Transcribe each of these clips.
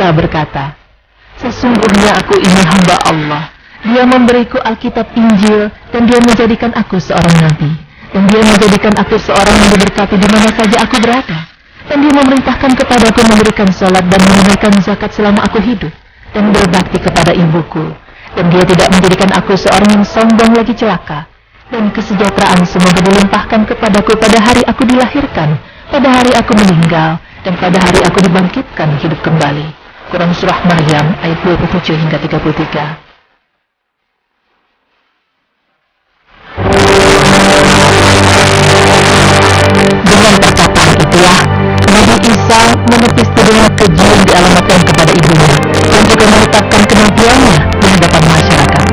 Isa berkata, "Sesungguhnya aku ini hamba Allah. Dia memberiku Alkitab Injil dan dia menjadikan aku seorang nabi. Dan dia menjadikan aku seorang yang diberkati di mana saja aku berada. Dan dia memerintahkan kepadaku memberikan salat dan menunaikan zakat selama aku hidup dan berbakti kepada ibuku. Dan dia tidak menjadikan aku seorang yang sombong lagi celaka. Dan kesejahteraan semoga dilimpahkan kepadaku pada hari aku dilahirkan, pada hari aku meninggal, dan pada hari aku dibangkitkan hidup kembali." Quran Surah Maryam ayat 27 hingga 33. Dengan perkataan itulah Nabi Isa menepis tuduhan keji yang dialamatkan kepada ibunya dan juga menetapkan kenabiannya di hadapan masyarakat.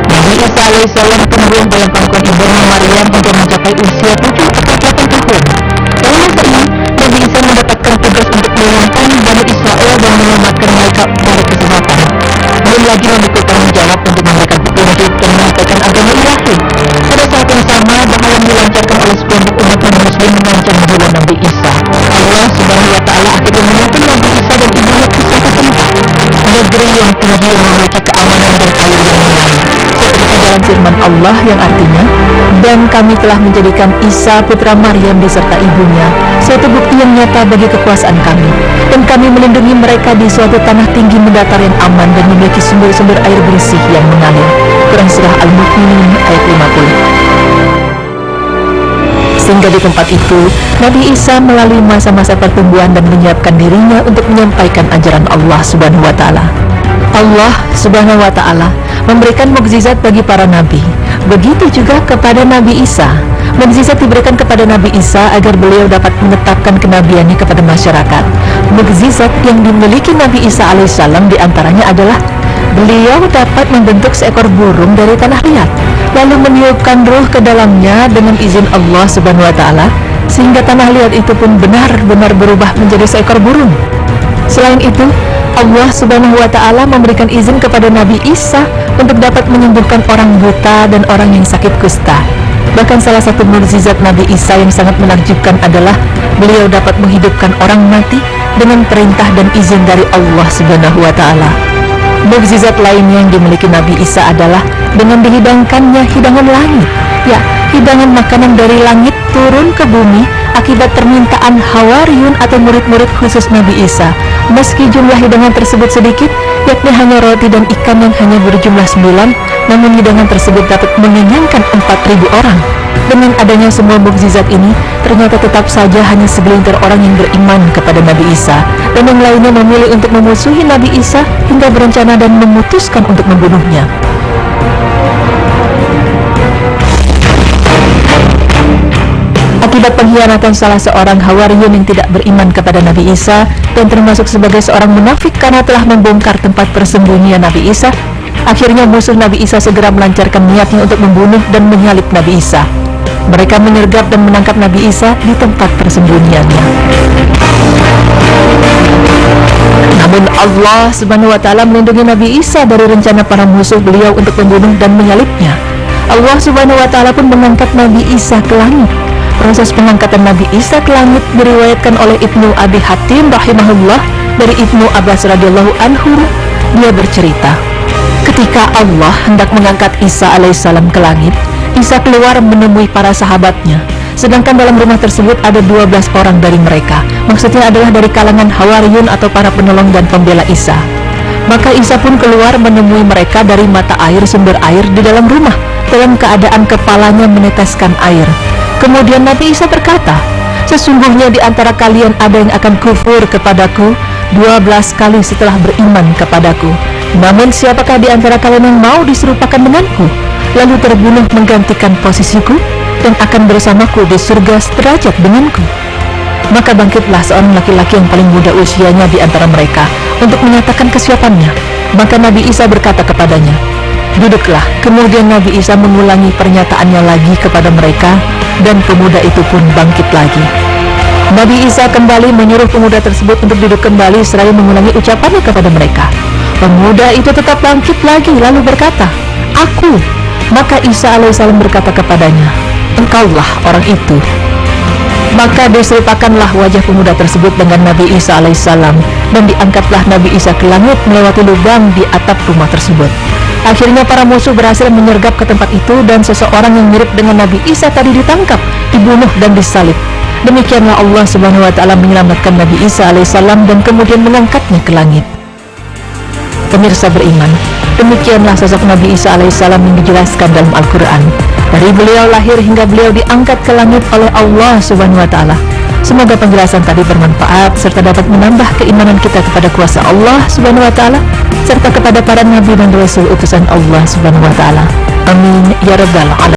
Nabi Isa alaihissalam tumbuh dalam pangkuan ibunya Maryam hingga mencapai usia 7 atau 8 tahun. Dalam masa ini, Nabi Isa mendapatkan tugas untuk mengumpulkan Bani Israel dan menyelamatkan mereka dari kesesatan. Belum lagi memikul tanggung jawab untuk memberikan petunjuk dan menyampaikan agama ilahi. Pada saat yang sama, bahaya yang dilancarkan oleh sekelompok umat non-muslim mengancam jiwa Nabi Isa. Allah Subhanahu wa Ta'ala akhirnya menyuruh Nabi Isa dan ibunya ke suatu tempat, negeri yang tinggi yang memiliki keamanan dan air yang mengalir, seperti dalam firman Allah yang artinya, "Dan kami telah menjadikan Isa putra Maryam beserta ibunya suatu bukti yang nyata bagi kekuasaan kami, dan kami melindungi mereka di suatu tanah tinggi mendatar yang aman dan memiliki sumber-sumber air bersih yang mengalir." Quran Surah Al-Mu'minun ayat 50. Sehingga di tempat itu, Nabi Isa melalui masa-masa pertumbuhan dan menyiapkan dirinya untuk menyampaikan ajaran Allah Subhanahu wa Ta'ala. Allah Subhanahu wa Ta'ala memberikan mukjizat bagi para nabi. Begitu juga kepada Nabi Isa. Mukjizat diberikan kepada Nabi Isa agar beliau dapat menetapkan kenabiannya kepada masyarakat. Mukjizat yang dimiliki Nabi Isa alaihissalam diantaranya adalah beliau dapat membentuk seekor burung dari tanah liat, lalu meniupkan ruh ke dalamnya dengan izin Allah Subhanahu wa Ta'ala, sehingga tanah liat itu pun benar-benar berubah menjadi seekor burung. Selain itu, Allah Subhanahu wa Ta'ala memberikan izin kepada Nabi Isa untuk dapat menyembuhkan orang buta dan orang yang sakit kusta. Bahkan salah satu mukjizat Nabi Isa yang sangat menakjubkan adalah beliau dapat menghidupkan orang mati dengan perintah dan izin dari Allah Subhanahu wa Ta'ala. Mukjizat lainnya yang dimiliki Nabi Isa adalah dengan dihidangkannya hidangan langit, ya, hidangan makanan dari langit turun ke bumi akibat permintaan Hawariyun atau murid-murid khusus Nabi Isa. Meski jumlah hidangan tersebut sedikit, yakni hanya roti dan ikan yang hanya berjumlah 9, namun hidangan tersebut dapat mengenyangkan 4.000 orang. Dengan adanya semua mukjizat ini, ternyata tetap saja hanya segelintir orang yang beriman kepada Nabi Isa, dan yang lainnya memilih untuk memusuhi Nabi Isa hingga berencana dan memutuskan untuk membunuhnya. Akibat pengkhianatan salah seorang Hawariyun yang tidak beriman kepada Nabi Isa dan termasuk sebagai seorang munafik karena telah membongkar tempat persembunyian Nabi Isa, akhirnya musuh Nabi Isa segera melancarkan niatnya untuk membunuh dan menyalib Nabi Isa. Mereka menyergap dan menangkap Nabi Isa di tempat persembunyiannya. Namun Allah Subhanahu wa Ta'ala melindungi Nabi Isa dari rencana para musuh beliau untuk membunuh dan menyalibnya. Allah Subhanahu wa Ta'ala pun mengangkat Nabi Isa ke langit. Proses pengangkatan Nabi Isa ke langit diriwayatkan oleh Ibnu Abi Hatim rahimahullah dari Ibnu Abbas radhiyallahu anhu. Dia bercerita, ketika Allah hendak mengangkat Isa alaihissalam ke langit, Isa keluar menemui para sahabatnya. Sedangkan dalam rumah tersebut ada 12 orang dari mereka. Maksudnya adalah dari kalangan Hawariyun atau para penolong dan pembela Isa. Maka Isa pun keluar menemui mereka dari mata air sumber air di dalam rumah, dalam keadaan kepalanya meneteskan air. Kemudian Nabi Isa berkata, "Sesungguhnya di antara kalian ada yang akan kufur kepadaku 12 kali setelah beriman kepadaku. Namun siapakah di antara kalian yang mau diserupakan denganku, lalu terbunuh menggantikan posisiku, dan akan bersamaku di surga sederajat denganku?" Maka bangkitlah seorang laki-laki yang paling muda usianya di antara mereka untuk menyatakan kesiapannya. Maka Nabi Isa berkata kepadanya, "Duduklah." Kemudian Nabi Isa mengulangi pernyataannya lagi kepada mereka, dan pemuda itu pun bangkit lagi. Nabi Isa kembali menyuruh pemuda tersebut untuk duduk kembali seraya mengulangi ucapannya kepada mereka. Pemuda itu tetap bangkit lagi lalu berkata, "Aku." Maka Isa alaihissalam berkata kepadanya, "Engkaulah orang itu." Maka diserupakanlah wajah pemuda tersebut dengan Nabi Isa alaihissalam, dan diangkatlah Nabi Isa ke langit melewati lubang di atap rumah tersebut. Akhirnya para musuh berhasil menyergap ke tempat itu, dan seseorang yang mirip dengan Nabi Isa tadi ditangkap, dibunuh dan disalib. Demikianlah Allah Subhanahu wa taala menyelamatkan Nabi Isa alaihissalam dan kemudian mengangkatnya ke langit. Pemirsa beriman, demikianlah sosok Nabi Isa alaihissalam yang dijelaskan dalam Al-Quran. Dari beliau lahir hingga beliau diangkat ke langit oleh Allah Subhanahu wa taala. Semoga penjelasan tadi bermanfaat serta dapat menambah keimanan kita kepada kuasa Allah Subhanahu wa taala serta kepada para nabi dan rasul utusan Allah Subhanahu wa taala. Amin ya rabbal alamin.